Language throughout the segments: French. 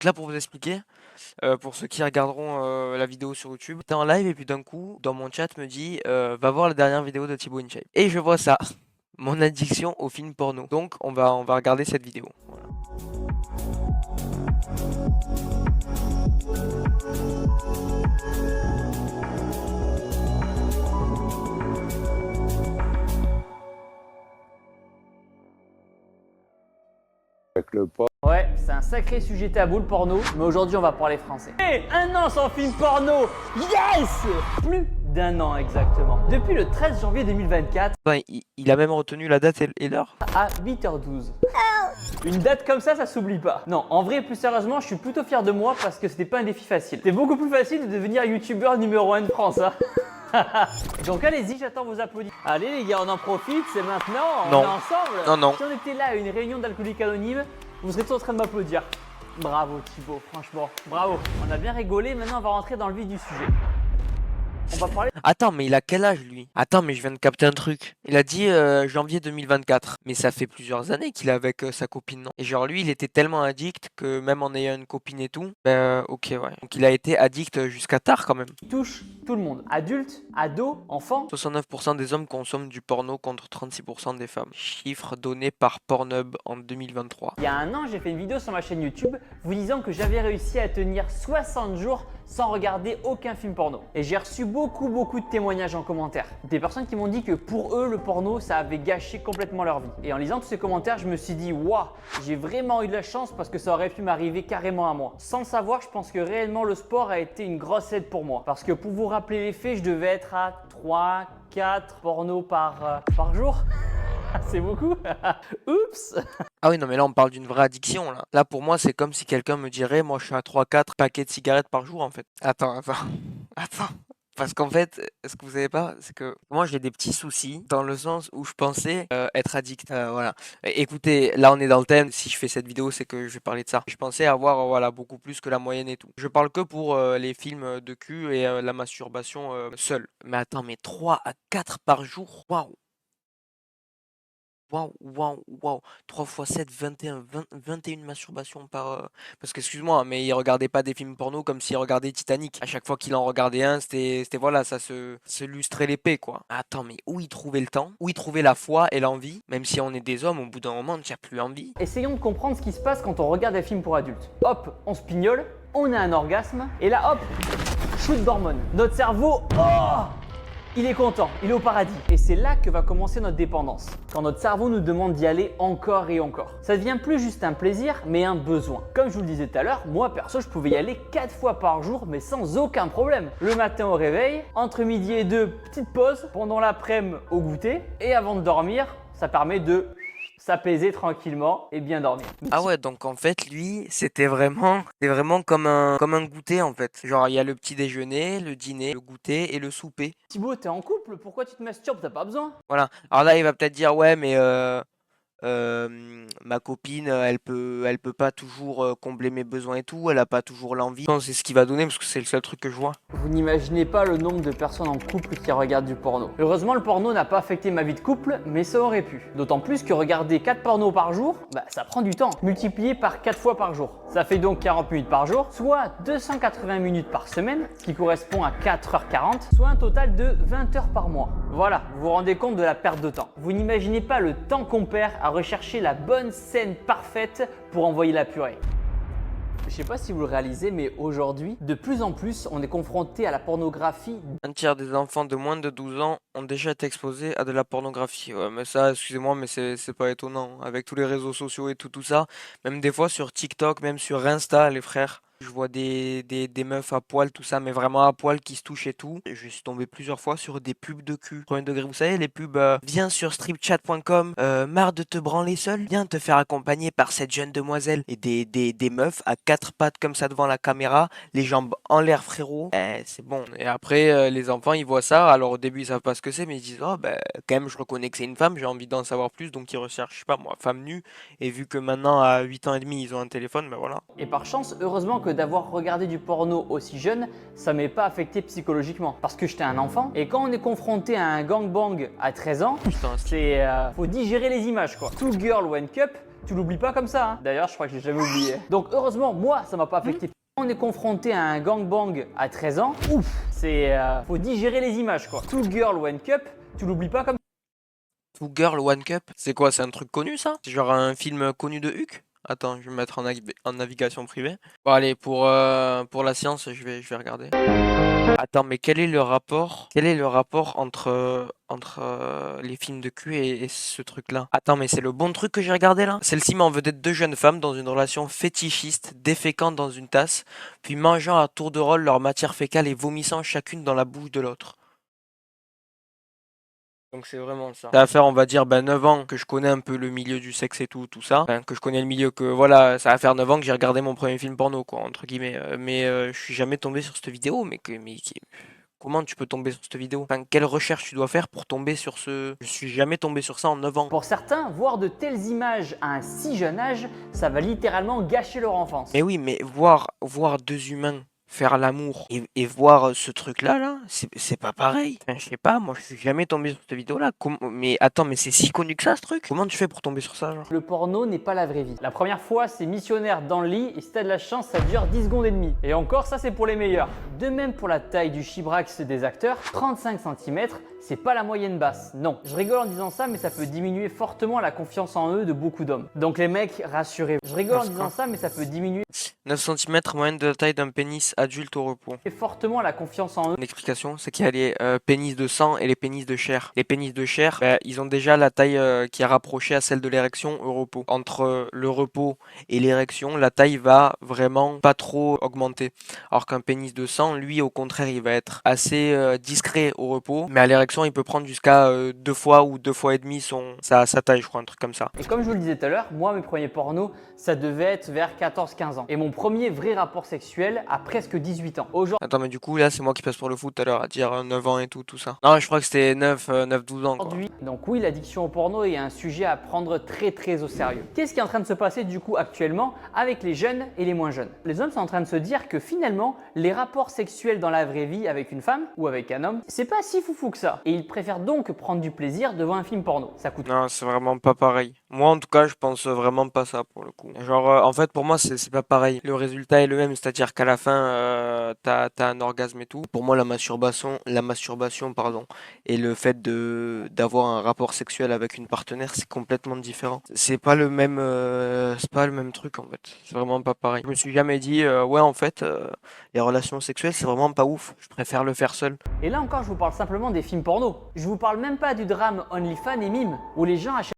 Là, pour vous expliquer, pour ceux qui regarderont la vidéo sur YouTube, j'étais en live et puis d'un coup, dans mon chat, me dit va voir la dernière vidéo de Thibaut InShape. Et je vois ça, mon addiction au film porno. Donc, on va regarder cette vidéo. Voilà. Avec le porc. Ouais, c'est un sacré sujet tabou le porno, mais aujourd'hui on va parler français. Hé, un an sans film porno. Yes. Plus d'un an exactement. Depuis le 13 janvier 2024 Enfin, il a même retenu la date et l'heure. à 8h12. Une date comme ça s'oublie pas. Non, en vrai, plus sérieusement, je suis plutôt fier de moi parce que c'était pas un défi facile. C'est beaucoup plus facile de devenir youtubeur numéro 1 de France, hein. Donc allez-y, j'attends vos applaudissements. Allez les gars, on en profite, c'est maintenant, on Non. est ensemble. Non, non. Si on était là à une réunion d'alcooliques anonymes, vous serez tous en train de m'applaudir. Bravo Thibaut, franchement, bravo. On a bien rigolé, maintenant on va rentrer dans le vif du sujet. On va parler... Attends, mais il a quel âge lui? Attends, mais je viens de capter un truc. Il a dit janvier 2024. Mais ça fait plusieurs années qu'il est avec sa copine, non? Et genre lui, il était tellement addict que même en ayant une copine et tout, ok, ouais. Donc il a été addict jusqu'à tard quand même. qui touche tout le monde, adultes, ados, enfants. 69% des hommes consomment du porno contre 36% des femmes. Chiffre donné par Pornhub en 2023. Il y a un an, j'ai fait une vidéo sur ma chaîne YouTube vous disant que j'avais réussi à tenir 60 jours sans regarder aucun film porno. Et j'ai reçu beaucoup de témoignages en commentaire. Des personnes qui m'ont dit que pour eux, le porno, ça avait gâché complètement leur vie. Et en lisant tous ces commentaires, je me suis dit, waouh, j'ai vraiment eu de la chance parce que ça aurait pu m'arriver carrément à moi. Sans le savoir, je pense que réellement le sport a été une grosse aide pour moi. Parce que pour vous rappeler les faits, je devais être à 3, 4 pornos par jour. C'est beaucoup. Oups. Ah oui, non, mais là, on parle d'une vraie addiction, là. Là, pour moi, c'est comme si quelqu'un me dirait, moi, je suis à 3-4 paquets de cigarettes par jour, en fait. Attends. Attends. Parce qu'en fait, ce que vous savez pas, c'est que moi, j'ai des petits soucis dans le sens où je pensais être addict. Voilà. Écoutez, là, on est dans le thème. Si je fais cette vidéo, c'est que je vais parler de ça. Je pensais avoir, voilà, beaucoup plus que la moyenne et tout. Je parle que pour les films de cul et la masturbation seule. Mais attends, mais 3 à 4 par jour? Waouh! Waouh. 3 fois 7, 21, 21 masturbations par... Parce qu'excuse-moi, mais il regardait pas des films porno comme s'il regardait Titanic. À chaque fois qu'il en regardait un, c'était voilà, ça se lustrait l'épée, quoi. Attends, mais où il trouvait le temps? Où il trouvait la foi et l'envie? Même si on est des hommes, au bout d'un moment, tu n'as plus envie. Essayons de comprendre ce qui se passe quand on regarde des films pour adultes. Hop, on se pignole, on a un orgasme, et là, hop, shoot d'hormones. Notre cerveau, oh, il est content, il est au paradis. Et c'est là que va commencer notre dépendance. Quand notre cerveau nous demande d'y aller encore et encore. Ça devient plus juste un plaisir, mais un besoin. Comme je vous le disais tout à l'heure, moi perso, je pouvais y aller 4 fois par jour, mais sans aucun problème. Le matin au réveil, entre midi et 2, petite pause, pendant l'après-midi au goûter, et avant de dormir, ça permet de s'apaiser tranquillement et bien dormir. Ah ouais, donc en fait, lui, c'était vraiment comme un goûter, en fait. Genre, il y a le petit déjeuner, le dîner, le goûter et le souper. Thibaut, t'es en couple, pourquoi tu te masturbes? T'as pas besoin. Voilà. Alors là, il va peut-être dire, ouais, mais ma copine, elle peut pas toujours combler mes besoins et tout, elle a pas toujours l'envie. Non, c'est ce qu'il va donner parce que c'est le seul truc que je vois. Vous n'imaginez pas le nombre de personnes en couple qui regardent du porno. Heureusement, le porno n'a pas affecté ma vie de couple, mais ça aurait pu. D'autant plus que regarder 4 pornos par jour, ça prend du temps. Multiplié par 4 fois par jour. Ça fait donc 40 minutes par jour, soit 280 minutes par semaine, ce qui correspond à 4h40, soit un total de 20 heures par mois. Voilà, vous vous rendez compte de la perte de temps. Vous n'imaginez pas le temps qu'on perd à rechercher la bonne scène parfaite pour envoyer la purée. Je sais pas si vous le réalisez, mais aujourd'hui, de plus en plus, on est confronté à la pornographie. Un tiers des enfants de moins de 12 ans ont déjà été exposés à de la pornographie. Ouais, mais ça, excusez-moi, mais c'est pas étonnant. Avec tous les réseaux sociaux et tout ça, même des fois sur TikTok, même sur Insta, les frères. Je vois des meufs à poil, tout ça, mais vraiment à poil qui se touchent et tout. Et je suis tombé plusieurs fois sur des pubs de cul. Premier degré, vous savez, les pubs viens sur stripchat.com, marre de te branler seul, viens te faire accompagner par cette jeune demoiselle. Et des meufs à quatre pattes comme ça devant la caméra, les jambes en l'air, frérot. C'est bon. Et après, les enfants, ils voient ça. Alors au début, ils savent pas ce que c'est, mais ils disent, oh, ben, quand même, je reconnais que c'est une femme, j'ai envie d'en savoir plus. Donc ils recherchent, je sais pas moi, femme nue. Et vu que maintenant, à 8 ans et demi, ils ont un téléphone, ben voilà. Et par chance, heureusement que d'avoir regardé du porno aussi jeune, ça m'est pas affecté psychologiquement. Parce que j'étais un enfant, et quand on est confronté à un gangbang à 13 ans, Putain, faut digérer les images quoi. Two Girl One Cup, tu l'oublies pas comme ça. Hein. D'ailleurs, je crois que je l'ai jamais oublié. Donc heureusement, moi, ça m'a pas affecté. Quand on est confronté à un gangbang à 13 ans, ouf, faut digérer les images quoi. Two Girl One Cup, tu l'oublies pas comme ça. Two Girl One Cup, c'est quoi? C'est un truc connu ça? C'est genre un film connu de Huck? Attends, je vais me mettre en navigation privée. Bon allez, pour la science, je vais regarder. Attends, mais quel est le rapport entre les films de cul et ce truc-là? Attends, mais c'est le bon truc que j'ai regardé là? Celle-ci met en vedette deux jeunes femmes dans une relation fétichiste, déféquant dans une tasse, puis mangeant à tour de rôle leur matière fécale et vomissant chacune dans la bouche de l'autre. Donc c'est vraiment ça. Ça va faire, on va dire, 9 ans que je connais un peu le milieu du sexe et tout ça. Enfin, que je connais le milieu, que voilà, ça va faire 9 ans que j'ai regardé mon premier film porno, quoi, entre guillemets. Je suis jamais tombé sur cette vidéo, comment tu peux tomber sur cette vidéo? Enfin, quelle recherche tu dois faire pour tomber sur ce... Je suis jamais tombé sur ça en 9 ans. Pour certains, voir de telles images à un si jeune âge, ça va littéralement gâcher leur enfance. Mais oui, mais voir deux humains faire l'amour et voir ce truc-là, c'est pas pareil. Enfin, je sais pas, moi je suis jamais tombé sur cette vidéo-là. Mais attends, mais c'est si connu que ça ce truc? Comment tu fais pour tomber sur ça, genre? Le porno n'est pas la vraie vie. La première fois, c'est missionnaire dans le lit et si t'as de la chance, ça dure 10 secondes et demie. Et encore, ça c'est pour les meilleurs. De même pour la taille du chibrax des acteurs, 35 cm, c'est pas la moyenne basse. Non, je rigole en disant ça, mais ça peut diminuer fortement la confiance en eux de beaucoup d'hommes. Donc les mecs, rassurez-vous. Je rigole en disant ça, mais ça peut diminuer 9 cm, moyenne de la taille d'un pénis adulte au repos. fortement la confiance en eux. Une explication, c'est qu'il y a les pénis de sang et les pénis de chair. Les pénis de chair, ils ont déjà la taille qui est rapprochée à celle de l'érection au repos. Entre le repos et l'érection, la taille va vraiment pas trop augmenter. Alors qu'un pénis de sang, lui, au contraire, il va être assez discret au repos, mais à l'érection, il peut prendre jusqu'à 2 fois ou 2 fois et demi sa taille, je crois, un truc comme ça. Et comme je vous le disais tout à l'heure, moi mes premiers pornos, ça devait être vers 14-15 ans. Et mon premier vrai rapport sexuel à presque 18 ans. Attends, mais du coup, là, c'est moi qui passe pour le foot tout à l'heure, à dire 9 ans et tout ça. Non, je crois que c'était 9-12 ans, quoi. Aujourd'hui, donc oui, l'addiction au porno est un sujet à prendre très au sérieux. Qu'est-ce qui est en train de se passer du coup actuellement avec les jeunes et les moins jeunes? Les hommes sont en train de se dire que finalement, les rapports sexuels dans la vraie vie avec une femme ou avec un homme, c'est pas si foufou que ça. Et ils préfèrent donc prendre du plaisir devant un film porno. Ça coûte Non, c'est vraiment pas pareil. Moi, en tout cas, je pense vraiment pas ça pour le coup. Genre, en fait, pour moi, c'est pas pareil. Le résultat est le même, c'est-à-dire qu'à la fin, t'as un orgasme et tout. Pour moi, la masturbation, pardon, et le fait d'avoir un rapport sexuel avec une partenaire, c'est complètement différent. C'est pas le même truc en fait. C'est vraiment pas pareil. Je me suis jamais dit, ouais, en fait, les relations sexuelles, c'est vraiment pas ouf. Je préfère le faire seul. Et là encore, je vous parle simplement des films porno. Je vous parle même pas du drame OnlyFans et Mime, où les gens achètent.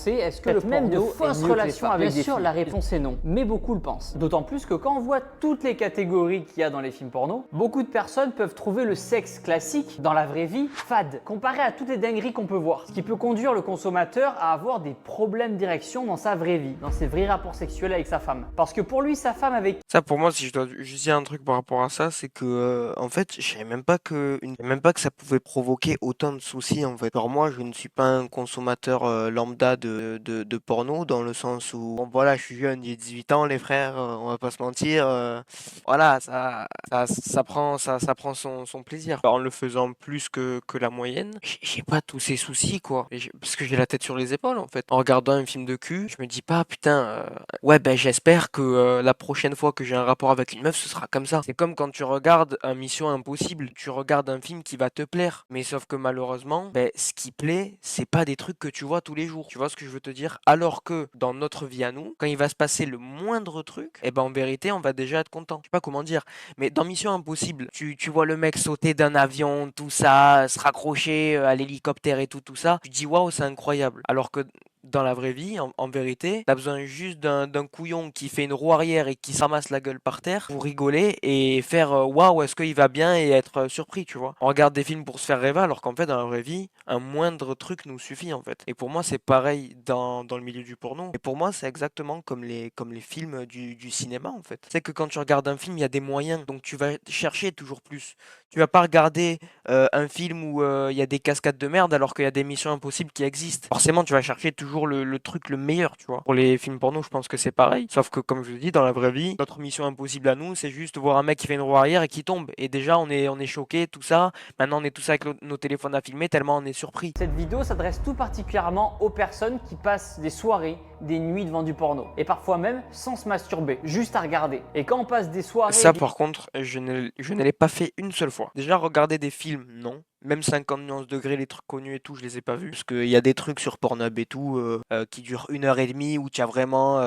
Est-ce que le même de fausses relations avec des filles? La réponse est non, mais beaucoup le pensent. D'autant plus que quand on voit toutes les catégories qu'il y a dans les films porno, beaucoup de personnes peuvent trouver le sexe classique dans la vraie vie fade, comparé à toutes les dingueries qu'on peut voir. Ce qui peut conduire le consommateur à avoir des problèmes d'érection dans sa vraie vie, dans ses vrais rapports sexuels avec sa femme. Parce que pour lui, sa femme avec Ça, pour moi, si je dois juste dire un truc par rapport à ça, c'est que, en fait, je savais même pas que ça pouvait provoquer autant de soucis, en fait. Alors moi, je ne suis pas un consommateur lambda de porno, dans le sens où, bon, voilà, je suis jeune, j'ai 18 ans, les frères, on va pas se mentir. Voilà, ça prend son plaisir. En le faisant plus que la moyenne, j'ai pas tous ces soucis, quoi. Parce que j'ai la tête sur les épaules, en fait. En regardant un film de cul, je me dis pas, putain, ouais, ben j'espère que la prochaine fois que j'ai un rapport avec une meuf, ce sera comme ça. C'est comme quand tu regardes un Mission Impossible, tu regardes un film qui va te plaire. Mais sauf que malheureusement, ben, ce qui plaît, c'est pas des trucs que tu vois tous les jours. Tu vois ce que je veux te dire? Alors que dans notre vie à nous, quand il va se passer le moindre truc, eh ben en vérité, on va déjà être content. Je sais pas comment dire, mais dans Mission Impossible, tu vois le mec sauter d'un avion, tout ça, se raccrocher à l'hélicoptère et tout ça. Tu dis waouh, c'est incroyable. Alors que dans la vraie vie, en vérité, t'as besoin juste d'un couillon qui fait une roue arrière et qui se ramasse la gueule par terre pour rigoler et faire waouh, est-ce qu'il va bien et être surpris, tu vois. On regarde des films pour se faire rêver, alors qu'en fait, dans la vraie vie, un moindre truc nous suffit, en fait. Et pour moi, c'est pareil dans le milieu du porno. Et pour moi, c'est exactement comme les films du cinéma, en fait. C'est que quand tu regardes un film, il y a des moyens, donc tu vas chercher toujours plus. Tu vas pas regarder un film où il y a des cascades de merde alors qu'il y a des missions impossibles qui existent. Forcément, tu vas chercher toujours toujours le truc le meilleur, tu vois. Pour les films porno, je pense que c'est pareil. Sauf que, comme je le dis, dans la vraie vie, notre mission impossible à nous, c'est juste voir un mec qui fait une roue arrière et qui tombe. Et déjà, on est choqué, tout ça. Maintenant, on est tous avec nos téléphones à filmer tellement on est surpris. Cette vidéo s'adresse tout particulièrement aux personnes qui passent des soirées, des nuits devant du porno. Et parfois même sans se masturber, juste à regarder. Et quand on passe des soirées... Ça, par contre, je ne l'ai pas fait une seule fois. Déjà, regarder des films, non. Même 50 nuances degrés, les trucs connus et tout, je les ai pas vus. Parce qu'il y a des trucs sur Pornhub et tout qui durent 1 heure et demie où tu as vraiment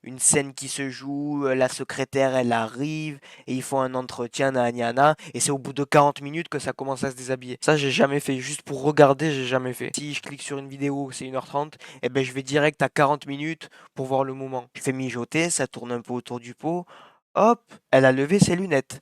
une scène qui se joue, la secrétaire elle arrive et ils font un entretien, na, et c'est au bout de 40 minutes que ça commence à se déshabiller. Ça, j'ai jamais fait. Juste pour regarder, j'ai jamais fait. Si je clique sur une vidéo, c'est 1h30, et ben je vais direct à 40 minutes pour voir le moment. Je fais mijoter, ça tourne un peu autour du pot. Hop, elle a levé ses lunettes.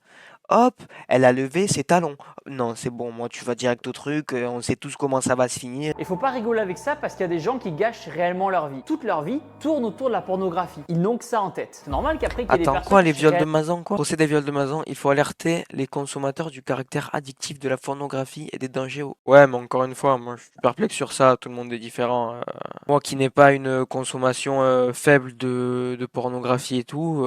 Hop, elle a levé ses talons. Non, c'est bon, moi tu vas direct au truc, on sait tous comment ça va se finir. Il faut pas rigoler avec ça parce qu'il y a des gens qui gâchent réellement leur vie. Toute leur vie tourne autour de la pornographie. Ils n'ont que ça en tête. C'est normal qu'après qu'il y ait des Attends, personnes quoi, les qui viols de Mazan, quoi? Procès des viols de Mazan, il faut alerter les consommateurs du caractère addictif de la pornographie et des dangers. Ouais, mais encore une fois, moi je suis perplexe sur ça, tout le monde est différent. Moi qui n'ai pas une consommation faible de pornographie et tout,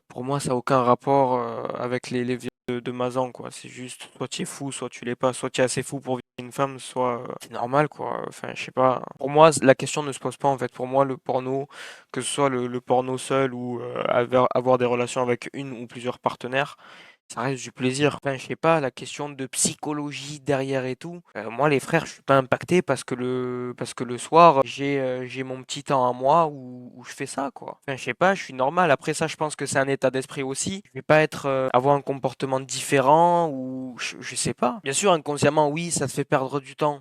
pour moi ça n'a aucun rapport avec les viols de Mazan, quoi. C'est juste, soit tu es fou, soit tu l'es pas, soit tu es assez fou pour violer une femme, soit c'est normal, quoi. Enfin, je sais pas. Pour moi, la question ne se pose pas, en fait. Pour moi, le porno, que ce soit le porno seul ou avoir des relations avec une ou plusieurs partenaires, ça reste du plaisir. Enfin, je sais pas, la question de psychologie derrière et tout. Moi, les frères, je suis pas impacté parce que le soir, j'ai mon petit temps à moi où je fais ça, quoi. Enfin, je sais pas, je suis normal. Après ça, je pense que c'est un état d'esprit aussi. Je vais pas être avoir un comportement différent ou je sais pas. Bien sûr, inconsciemment, oui, ça te fait perdre du temps.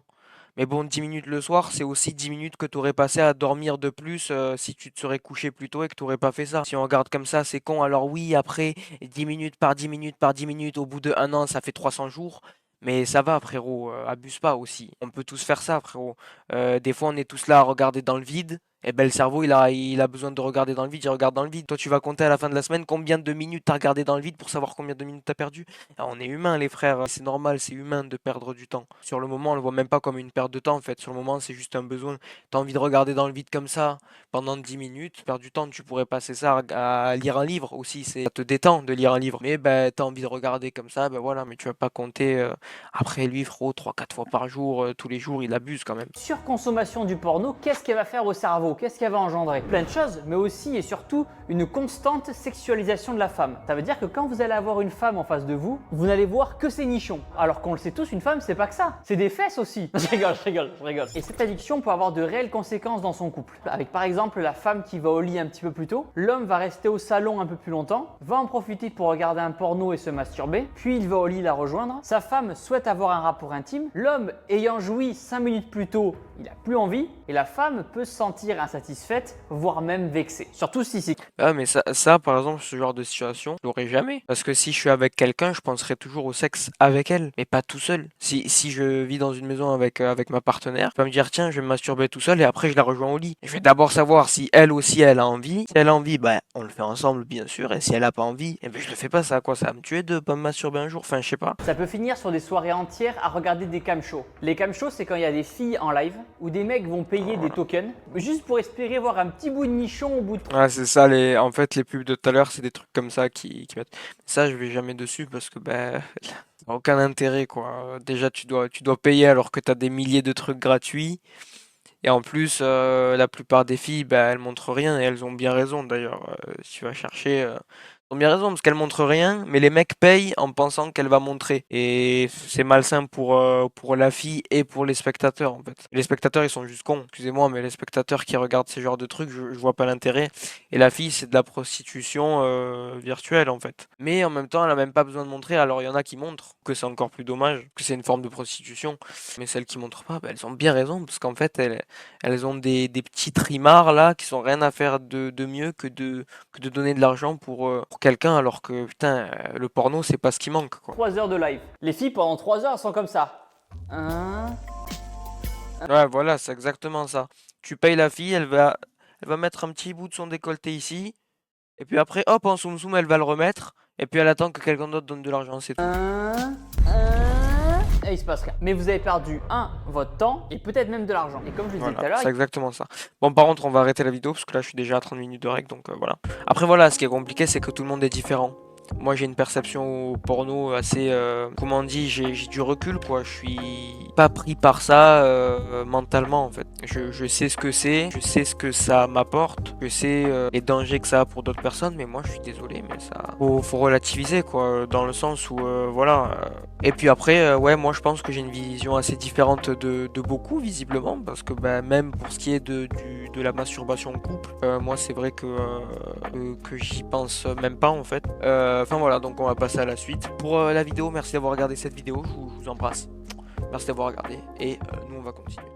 Mais bon, 10 minutes le soir, c'est aussi 10 minutes que tu aurais passé à dormir de plus si tu te serais couché plus tôt et que tu n'aurais pas fait ça. Si on regarde comme ça, c'est con. Alors oui, après, 10 minutes par 10 minutes par 10 minutes, au bout de 1 an, ça fait 300 jours. Mais ça va, frérot, abuse pas aussi. On peut tous faire ça, frérot. Des fois, on est tous là à regarder dans le vide. Et ben le cerveau, il a besoin de regarder dans le vide, il regarde dans le vide. Toi, tu vas compter à la fin de la semaine combien de minutes t'as regardé dans le vide pour savoir combien de minutes t'as perdu. Ah, on est humain, les frères, c'est normal, c'est humain de perdre du temps. Sur le moment, on le voit même pas comme une perte de temps, en fait. Sur le moment, c'est juste un besoin. T'as envie de regarder dans le vide comme ça pendant 10 minutes, perdre du temps, tu pourrais passer ça à lire un livre aussi. Ça te détend de lire un livre. Mais ben, t'as envie de regarder comme ça, ben voilà, mais tu vas pas compter après lui, frérot, 3-4 fois par jour, tous les jours, il abuse quand même. Surconsommation du porno, qu'est-ce qu'elle va faire au cerveau? Qu'est-ce qu'elle va engendrer? Plein de choses, mais aussi et surtout une constante sexualisation de la femme. Ça veut dire que quand vous allez avoir une femme en face de vous, vous n'allez voir que ses nichons. Alors qu'on le sait tous, une femme, c'est pas que ça. C'est des fesses aussi. Je rigole. Et cette addiction peut avoir de réelles conséquences dans son couple. Avec par exemple la femme qui va au lit un petit peu plus tôt, l'homme va rester au salon un peu plus longtemps, va en profiter pour regarder un porno et se masturber, puis il va au lit la rejoindre. Sa femme souhaite avoir un rapport intime. L'homme, ayant joui 5 minutes plus tôt, il n'a plus envie. Et la femme peut se sentir insatisfaite, voire même vexée. Surtout si c'est... Ah, mais ça, par exemple, ce genre de situation, je l'aurais jamais. Parce que si je suis avec quelqu'un, je penserai toujours au sexe avec elle, mais pas tout seul. Si je vis dans une maison avec ma partenaire, je peux me dire, tiens, je vais me masturber tout seul et après je la rejoins au lit. Je vais d'abord savoir si elle aussi, elle a envie. Si elle a envie, bah, on le fait ensemble, bien sûr. Et si elle a pas envie, eh ben, je le fais pas, ça, quoi. Ça va me tuer de pas me masturber un jour. Enfin, je sais pas. Ça peut finir sur des soirées entières à regarder des cam shows. Les cam shows, c'est quand il y a des filles en live où des mecs vont payer des tokens juste pour espérer voir un petit bout de nichon au bout de... Ouais, c'est ça, en fait, les pubs de tout à l'heure, c'est des trucs comme ça qui mettent. Ça, je vais jamais dessus parce que, ben, ça n'a aucun intérêt, quoi. Déjà, tu dois payer alors que tu as des milliers de trucs gratuits. Et en plus, la plupart des filles, ben, elles montrent rien et elles ont bien raison d'ailleurs. Si tu vas chercher, elles ont bien raison parce qu'elles montrent rien, mais les mecs payent en pensant qu'elle va montrer. Et c'est malsain pour la fille et pour les spectateurs en fait. Les spectateurs, ils sont juste cons, excusez-moi, mais les spectateurs qui regardent ces genres de trucs, je vois pas l'intérêt. Et la fille, c'est de la prostitution virtuelle en fait. Mais en même temps, elle a même pas besoin de montrer. Alors il y en a qui montrent, que c'est encore plus dommage, que c'est une forme de prostitution. Mais celles qui montrent pas, ben, elles ont bien raison parce qu'en fait, elles ont des petits trimards là qui sont rien à faire de mieux que de donner de l'argent pour quelqu'un alors que putain, le porno c'est pas ce qui manque quoi. 3 heures de live. Les filles, pendant 3 heures, elles sont comme ça. Hein? Ouais, voilà, c'est exactement ça. Tu payes la fille, elle va mettre un petit bout de son décolleté ici, et puis après, hop, en soum soum, elle va le remettre, et puis elle attend que quelqu'un d'autre donne de l'argent, c'est tout. Et il se passe rien. Mais vous avez perdu votre temps et peut-être même de l'argent. Et comme je le disais tout à Voilà, l'heure, c'est exactement ça. Bon, par contre, on va arrêter la vidéo parce que là, je suis déjà à 30 minutes de règle, donc voilà. Après, voilà, ce qui est compliqué, c'est que tout le monde est différent. Moi, j'ai une perception au porno assez, comment on dit, j'ai du recul, quoi. Je suis pas pris par ça mentalement, en fait. Je sais ce que c'est, je sais ce que ça m'apporte, je sais les dangers que ça a pour d'autres personnes, mais moi, je suis désolé, mais ça, faut relativiser, quoi, dans le sens où, voilà. Et puis après, ouais, moi, je pense que j'ai une vision assez différente de beaucoup, visiblement, parce que bah, même pour ce qui est de la masturbation en couple, moi, c'est vrai que j'y pense même pas, en fait. Enfin voilà, donc on va passer à la suite. Pour la vidéo, merci d'avoir regardé cette vidéo, je vous embrasse. Merci d'avoir regardé et nous on va continuer.